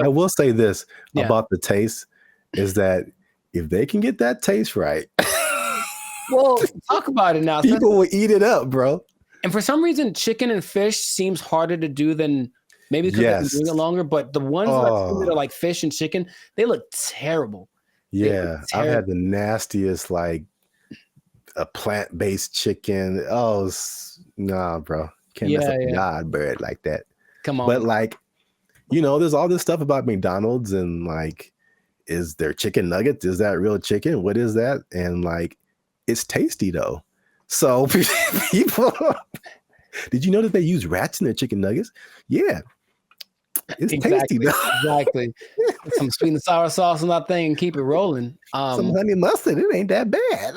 I will say this Yeah. about the taste is that if they can get that taste right, Well, talk about it now. people will eat it up, bro. And for some reason, chicken and fish seems harder to do than maybe because they've been doing it longer. But the ones that I've seen that are like fish and chicken, they look terrible. Yeah, I've had the nastiest like a plant-based chicken. Oh, nah, bro. Can't mess up God bread like that. Come on. But like, there's all this stuff about McDonald's and like, is there chicken nuggets? Is that real chicken? What is that? And like, it's tasty though. So people, did you know that they use rats in their chicken nuggets? Yeah. It's tasty though. Exactly. Some sweet and sour sauce on that thing and keep it rolling. Some honey mustard, it ain't that bad.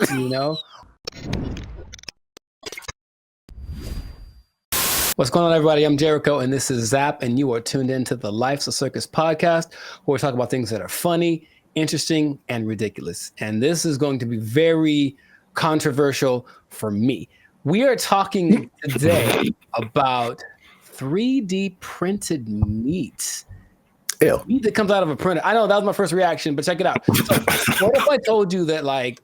What's going on, everybody? I'm Jericho, and this is Zap, and you are tuned into the Life's a Circus podcast, where we talk about things that are funny, interesting, and ridiculous. And this is going to be very controversial for me. We are talking today about 3D printed meat. Ew. Meat that comes out of a printer. I know that was my first reaction, but check it out. So, what if I told you that, like,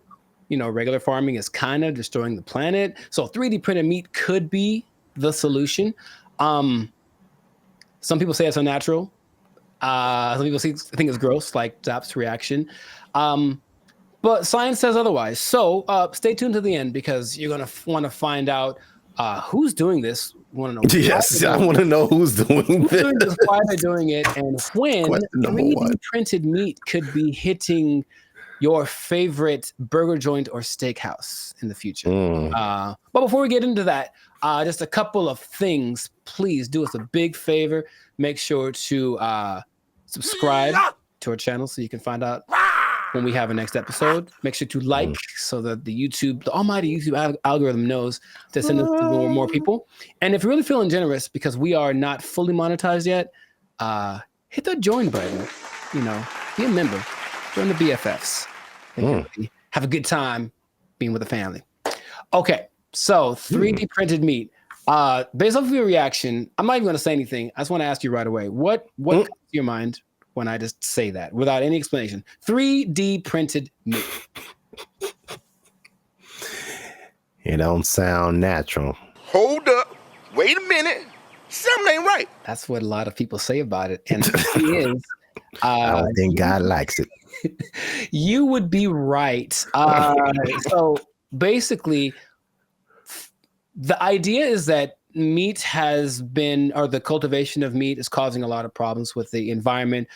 regular farming is kind of destroying the planet? So 3D printed meat could be the solution. Some people say it's unnatural. Some people think it's gross, like Zap's reaction. But science says otherwise. So stay tuned to the end because you're going to want to find out who's doing this. Want to know? Yes, I want to know who's doing this. Why they're doing it, and when 3D printed meat could be hitting your favorite burger joint or steakhouse in the future. But before we get into that, just a couple of things. Please do us a big favor. Make sure to subscribe to our channel so you can find out when we have a next episode. Make sure to like so that the almighty YouTube algorithm knows to send us to more people. And if you're really feeling generous, because we are not fully monetized yet, hit the join button. Be a member. Join the BFFs. Have a good time being with the family. Okay, so 3D printed meat. Based off of your reaction, I'm not even going to say anything. I just want to ask you right away. What comes to your mind when I just say that without any explanation? 3D printed meat. It don't sound natural. Hold up. Wait a minute. Something ain't right. That's what a lot of people say about it. And it is. I don't think God likes it. You would be right. So basically, the idea is that meat has been, or the cultivation of meat is causing a lot of problems with the environment,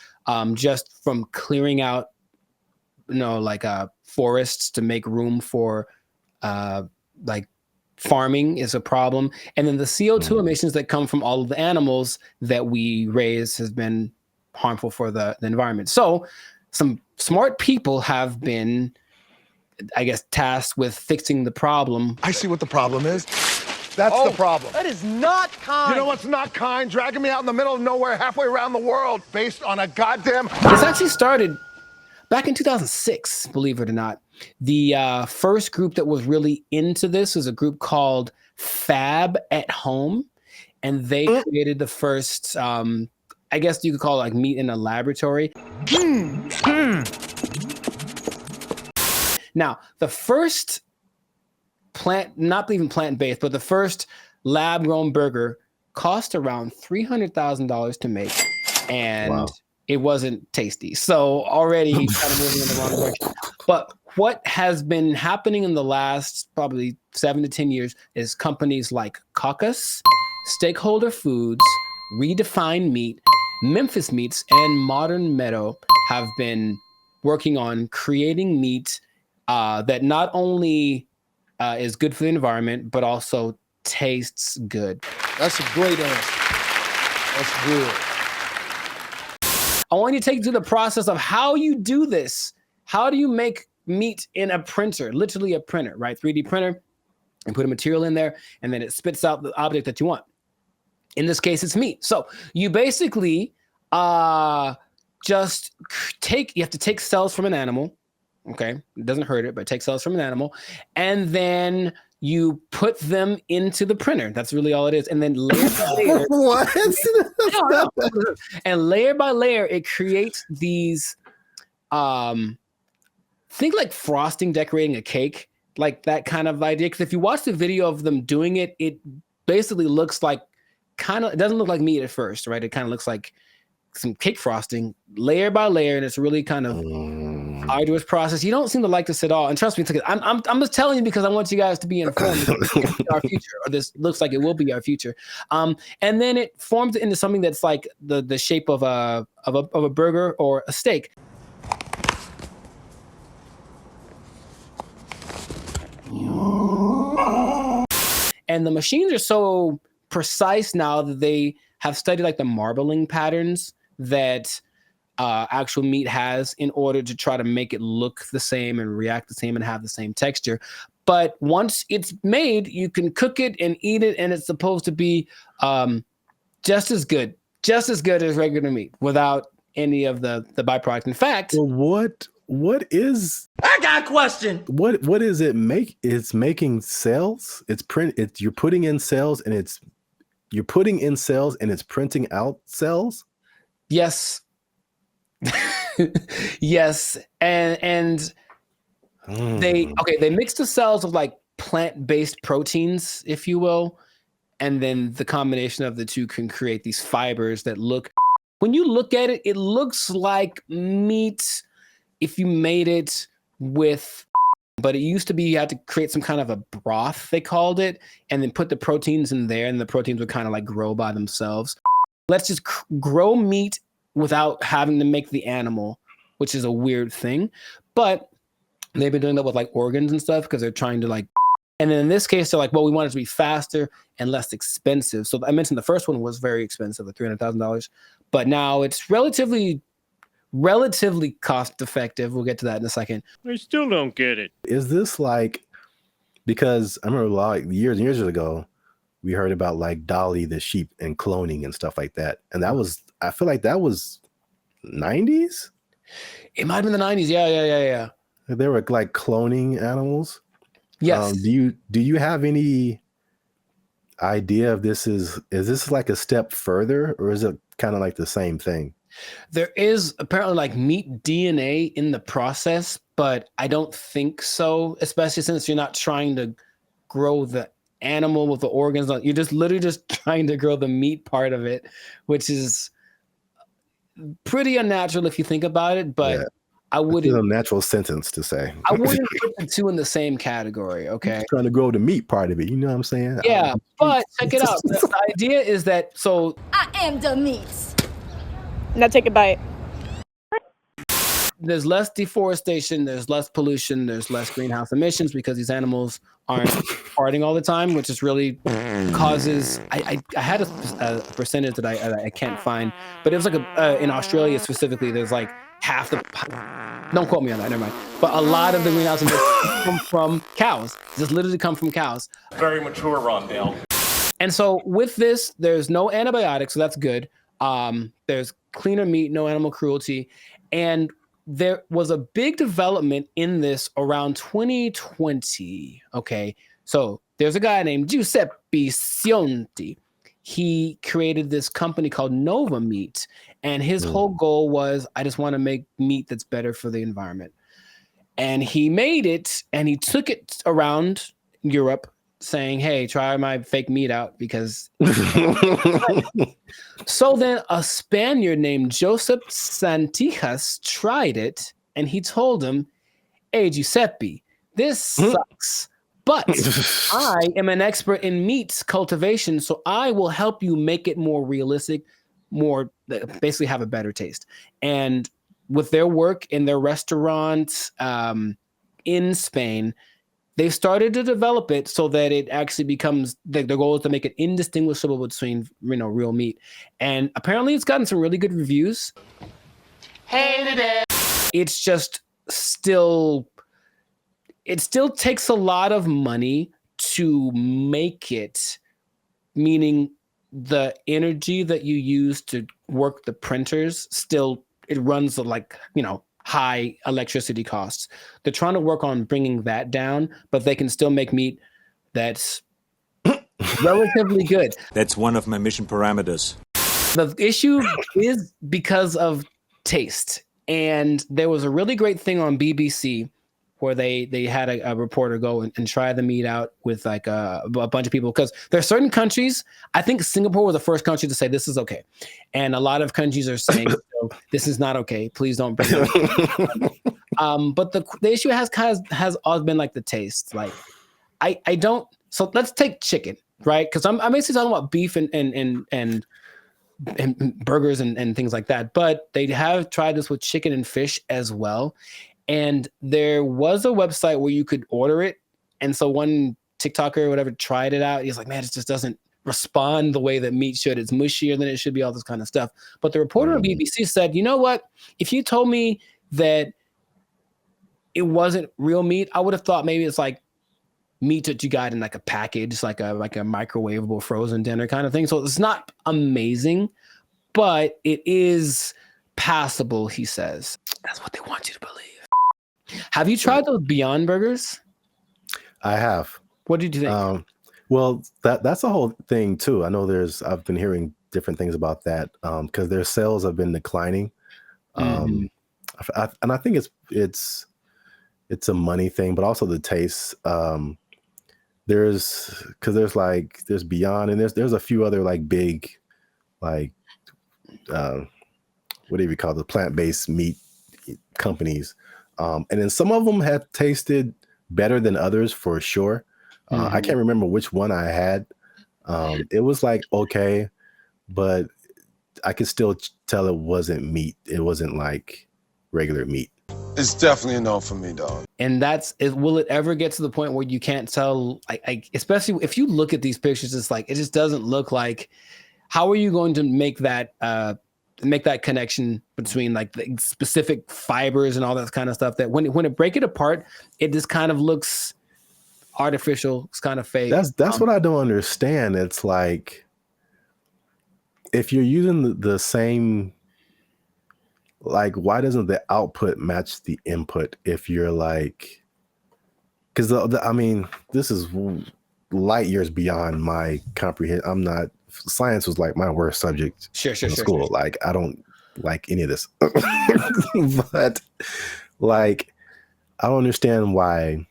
just from clearing out, forests to make room for, farming is a problem. And then the CO2 emissions that come from all of the animals that we raise has been harmful for the environment. So some smart people have been, I guess, tasked with fixing the problem. I see what the problem is. That's the problem. That is not kind. You know what's not kind? Dragging me out in the middle of nowhere, halfway around the world, based on a goddamn... This actually started back in 2006, believe it or not. The first group that was really into this was a group called Fab at Home. And they created the first, I guess you could call it like meat in a laboratory. Now, the first not even plant-based, but the first lab-grown burger cost around $300,000 to make, and it wasn't tasty. So already kind of moving in the wrong direction. But what has been happening in the last probably 7 to 10 years is companies like Caucus, Stakeholder Foods, Redefine Meat, Memphis Meats, and Modern Meadow have been working on creating meat that not only is good for the environment, but also tastes good. That's a great answer. That's good. I want you to take you through the process of how you do this. How do you make meat in a printer? Literally a printer, right? 3D printer, and put a material in there, and then it spits out the object that you want. In this case, it's meat. So you basically you have to take cells from an animal. Okay, it doesn't hurt it, but take cells from an animal, and then You put them into the printer. That's really all it is. And then layer by layer, What? and layer by layer, it creates these, think like frosting decorating a cake, like that kind of idea. Because if you watch the video of them doing it, it basically looks like it doesn't look like meat at first, right? It kind of looks like some cake frosting layer by layer, and it's really kind of arduous process. You don't seem to like this at all, and trust me, I'm just telling you because I want you guys to be informed. Our future, or this looks like it will be our future. And then it forms into something that's like the shape of a burger or a steak. And the machines are so precise now that they have studied like the marbling patterns that actual meat has in order to try to make it look the same and react the same and have the same texture. But once it's made, you can cook it and eat it, and it's supposed to be just as good as regular meat without any of the byproduct. In fact, well, what is? I got a question. What is it make? It's making cells. You're putting in cells, and it's printing out cells. Yes. Yes. And they mix the cells of like plant-based proteins, if you will, and then the combination of the two can create these fibers that look, when you look at it, it looks like meat if you made it with, but it used to be you had to create some kind of a broth, they called it, and then put the proteins in there, and the proteins would kind of like grow by themselves. Let's just grow meat without having to make the animal, which is a weird thing. But they've been doing that with like organs and stuff because they're trying to like, and then in this case, they're like, well, we want it to be faster and less expensive. So I mentioned the first one was very expensive, like $300,000, but now it's relatively cost effective. We'll get to that in a second. I still don't get it. Is this like, because I remember like years and years ago, we heard about like Dolly the sheep and cloning and stuff like that. And that was, I feel like that was 90s. It might have been the 90s. Yeah. They were like cloning animals. Yes. Do you have any idea if this is this like a step further, or is it kind of like the same thing? There is apparently like meat DNA in the process, but I don't think so, especially since you're not trying to grow the animal with the organs. You're just literally just trying to grow the meat part of it, which is pretty unnatural if you think about it, but yeah. I wouldn't. It's a natural sentence to say. I wouldn't put the two in the same category. Okay. Trying to grow the meat part of it. You know what I'm saying? Yeah, but check it out. The idea is that I am the meat. Now take a bite. There's less deforestation, there's less pollution, there's less greenhouse emissions because these animals aren't farting all the time, which is really causes. I had a percentage that I can't find, but it was like in Australia specifically, there's like half the. Don't quote me on that. Never mind. But a lot of the greenhouse emissions come from cows. Just literally come from cows. Very mature, Rondale. And so with this, there's no antibiotics, so that's good. There's cleaner meat, no animal cruelty, and there was a big development in this around 2020. Okay, so there's a guy named Giuseppe Cionti. He created this company called Nova Meat, and his whole goal was, I just want to make meat that's better for the environment. And he made it, and he took it around Europe saying, hey, try my fake meat out because. So then a Spaniard named Joseph Santijas tried it, and he told him, hey, Giuseppe, this sucks, but I am an expert in meat cultivation, so I will help you make it more realistic, basically have a better taste. And with their work in their restaurant in Spain, they started to develop it so that it actually becomes the goal is to make it indistinguishable between real meat. And apparently it's gotten some really good reviews. Hated it. It's just still takes a lot of money to make it, meaning the energy that you use to work the printers it runs like, high electricity costs. They're trying to work on bringing that down, but they can still make meat that's relatively good. That's one of my mission parameters. The issue is because of taste. And there was a really great thing on BBC where they had a reporter go and try the meat out with like a bunch of people, because there are certain countries. I think Singapore was the first country to say this is okay, and a lot of countries are saying no, this is not okay. Please don't bring it. But the issue has always been like the taste. Like I don't. So let's take chicken, right? Because I'm basically talking about beef and burgers and things like that. But they have tried this with chicken and fish as well. And there was a website where you could order it. And so one TikToker or whatever tried it out. He's like, man, it just doesn't respond the way that meat should. It's mushier than it should be, all this kind of stuff. But the reporter on BBC said, you know what? If you told me that it wasn't real meat, I would have thought maybe it's like meat that you got in like a package, like a microwavable frozen dinner kind of thing. So it's not amazing, but it is passable, he says. That's what they want you to believe. Have you tried those Beyond Burgers? I have. What did you think? Well, that's a whole thing too. I know I've been hearing different things about that because their sales have been declining. And I think it's a money thing, but also the taste. There's Beyond, and there's a few other like big, like whatever you call the plant-based meat companies. And then some of them have tasted better than others for sure. I can't remember which one I had. It was like, okay, but I could still tell it wasn't meat. It wasn't like regular meat. It's definitely a no for me, dog. And will it ever get to the point where you can't tell, especially if you look at these pictures, it's like, it just doesn't look like, how are you going to make that connection between like the specific fibers and all that kind of stuff, that when it break it apart, it just kind of looks artificial. It's kind of fake. That's what I don't understand. It's like, if you're using the same, like, why doesn't the output match the input? If you're like, because I mean, this is light years beyond my comprehension. Science was like my worst subject in school. Like, I don't like any of this. But like, I don't understand why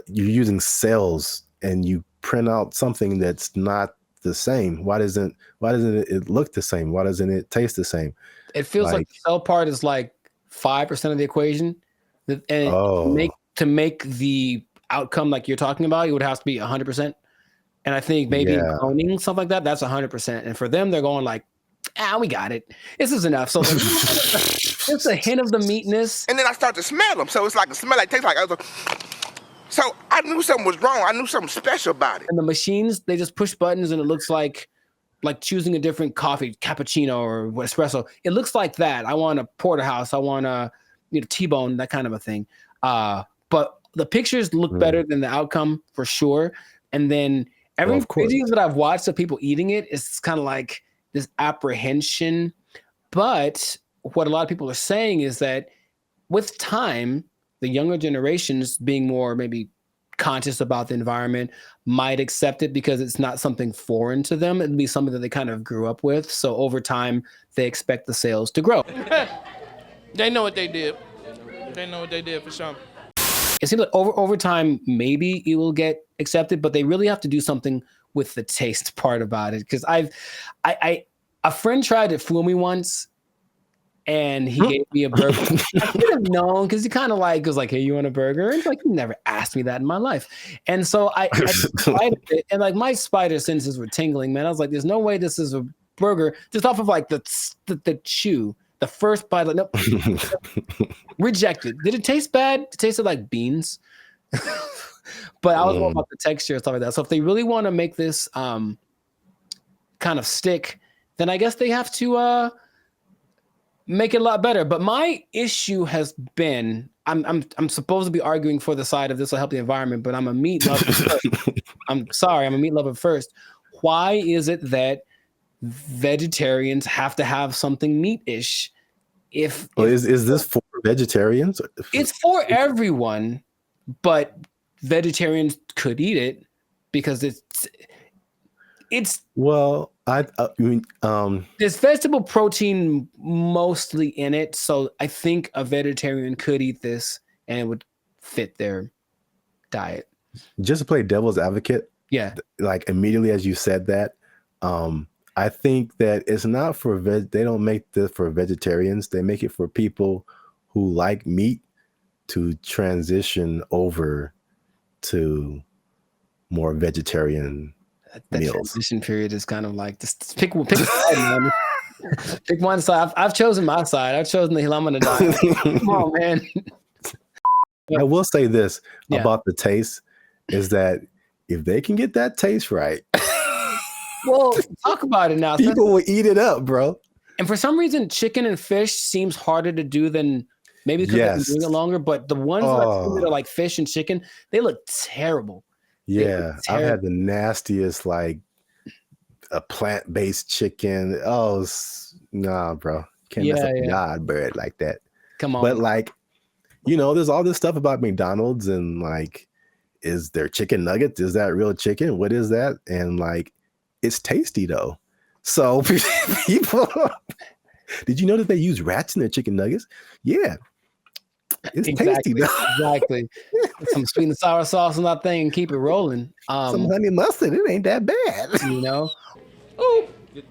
you're using cells and you print out something that's not the same. Why doesn't it look the same? Why doesn't it taste the same? It feels like the cell part is like 5% of the equation. And to make the outcome like you're talking about, it would have to be 100%. And I think maybe cloning, stuff like that, that's 100%. And for them, they're going like, we got it. This is enough. So just a hint of the meatness. And then I start to smell them. So it's like a smell that tastes like, so I knew something was wrong. I knew something special about it. And the machines, they just push buttons and it looks like choosing a different coffee, cappuccino or espresso. It looks like that. I want a porterhouse. I want a T-bone, that kind of a thing. But the pictures look better than the outcome for sure. And then every video that I've watched of people eating it, it's kind of like this apprehension. But what a lot of people are saying is that with time, the younger generations being more maybe conscious about the environment might accept it because it's not something foreign to them. It'd be something that they kind of grew up with. So over time, they expect the sales to grow. They know what they did. They know what they did for sure. It seems like over time, maybe it will get accepted, but they really have to do something with the taste part about it. Because a friend tried to fool me once, and he gave me a burger. I could have known because he kind of was like, "Hey, you want a burger?" And like, he never asked me that in my life. And so I tried it, and like my spider senses were tingling, man. I was like, "There's no way this is a burger." Just off of like the chew. The first bite, like, nope, rejected. Did it taste bad? It tasted like beans. But I was more about the texture and stuff like that. So if they really want to make this kind of stick, then I guess they have to make it a lot better. But my issue has been, I'm supposed to be arguing for the side of this will help the environment, but I'm a meat lover first. I'm sorry, I'm a meat lover first. Why is it that vegetarians have to have something meat-ish? Is this for vegetarians? It's for everyone, but vegetarians could eat it because it's well, I mean, there's vegetable protein mostly in it, so I think a vegetarian could eat this and it would fit their diet. just to play devil's advocate, Yeah, like immediately as you said that, I think that it's not for they don't make this for vegetarians. They make it for people who like meat to transition over to more vegetarian that meals. transition period is kind of like just pick a side, man. Pick one side. I've chosen my side. I've chosen the Helium diet. Come on, man. I will say this Yeah. about the taste is that if they can get that taste right, Well, talk about it now. people will eat it up, bro. And for some reason, chicken and fish seems harder to do than maybe because they've been doing it longer. But the ones that I've seen that are like fish and chicken, they look terrible. Yeah, I've had the nastiest like a plant-based chicken. Oh, nah, bro. Can't mess up God bread like that. Come on. But like, you know, there's all this stuff about McDonald's and like, is there chicken nuggets? Is that real chicken? What is that? And like, it's tasty though. So people, did you know that they use rats in their chicken nuggets? Yeah. It's tasty though. Exactly. Some sweet and sour sauce on that thing and keep it rolling. Some honey mustard, it ain't that bad. You know? Ooh,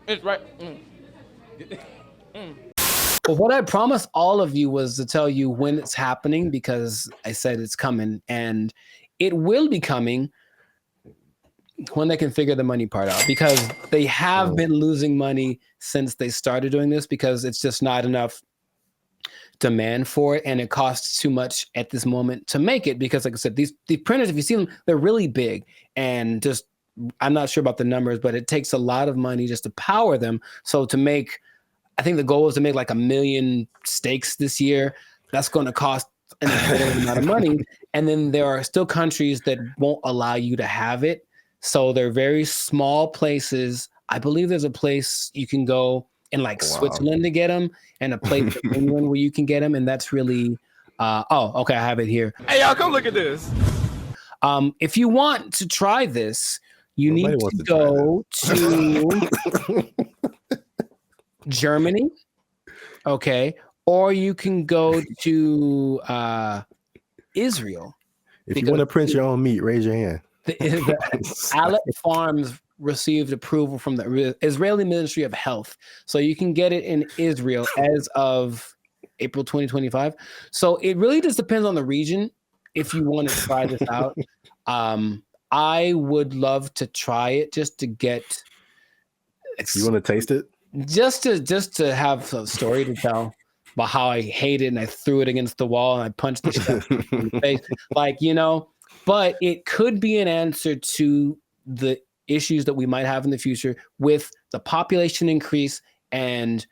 it's right. But what I promised all of you was to tell you when it's happening, because I said it's coming, and it will be coming when they can figure the money part out, because they have been losing money since they started doing this because it's just not enough demand for it, and it costs too much at this moment to make it, because like I said, these printers, if you see them, they're really big, and just I'm not sure about the numbers, but it takes a lot of money just to power them. So to make, I think the goal is to make like 1 million steaks this year. That's going to cost an incredible amount of money. And then there are still countries that won't allow you to have it. So they're very small places. I believe there's a place you can go in like Switzerland to get them, and a place in England where you can get them. And that's really, okay, I have it here. Hey, y'all, come look at this. If you want to try this, you need to go to Germany, okay, or you can go to Israel. If you want to print your own meat, raise your hand. The Aleph Farms received approval from the Israeli Ministry of Health, so you can get it in Israel as of April 2025. So it really just depends on the region if you want to try this out. I would love to try it just to get. You want to taste it? Just to have a story to tell about how I hate it and I threw it against the wall and I punched the chef in the face, like, you know. But it could be an answer to the issues that we might have in the future with the population increase and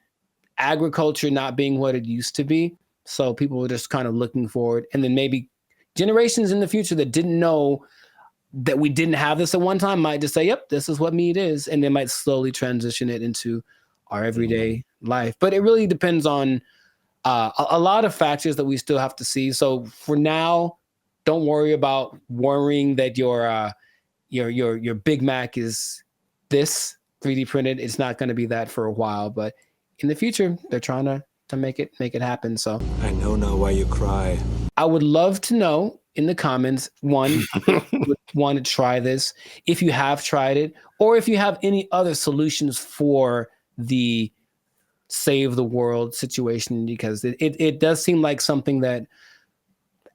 agriculture not being what it used to be. So people were just kind of looking forward, and then maybe generations in the future that didn't know that we didn't have this at one time might just say, yep, this is what meat is. And they might slowly transition it into our everyday life. But it really depends on a lot of factors that we still have to see. So for now, don't worry about worrying that your Big Mac is this 3D printed. It's not going to be that for a while, but in the future, they're trying to make it happen. So I know now why you cry. I would love to know in the comments, one, would want to try this, if you have tried it, or if you have any other solutions for the save the world situation, because it does seem like something that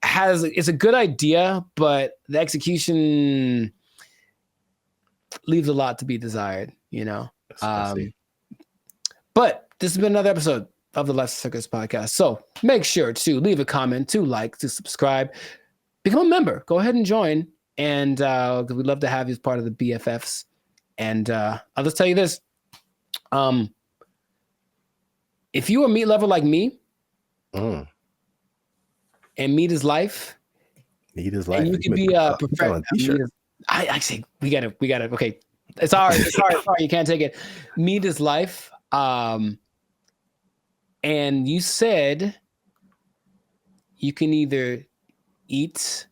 it's a good idea, but the execution leaves a lot to be desired, you know. But this has been another episode of the Left Circus podcast. So make sure to leave a comment, to like, to subscribe, become a member. Go ahead and join, and we'd love to have you as part of the BFFs. And I'll just tell you this: if you're a meat lover like me, and meat is life, and you can be a professional. I say we gotta. Okay, it's hard. Sorry, you can't take it. Meat is life. And you said you can either eat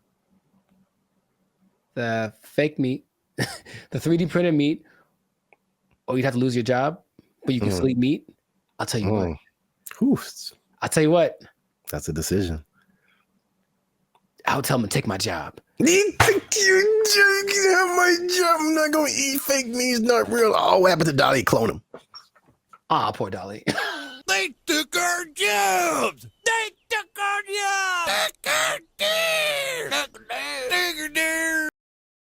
the fake meat, the 3D printed meat, or you'd have to lose your job, but you can still eat meat. I'll tell you what. I'll tell you what. That's a decision. I'll tell him to take my job. You can have my job. I'm not going to eat fake meat. It's not real. Oh, what happened to Dolly? Clone him. Ah, poor Dolly. They took our jobs.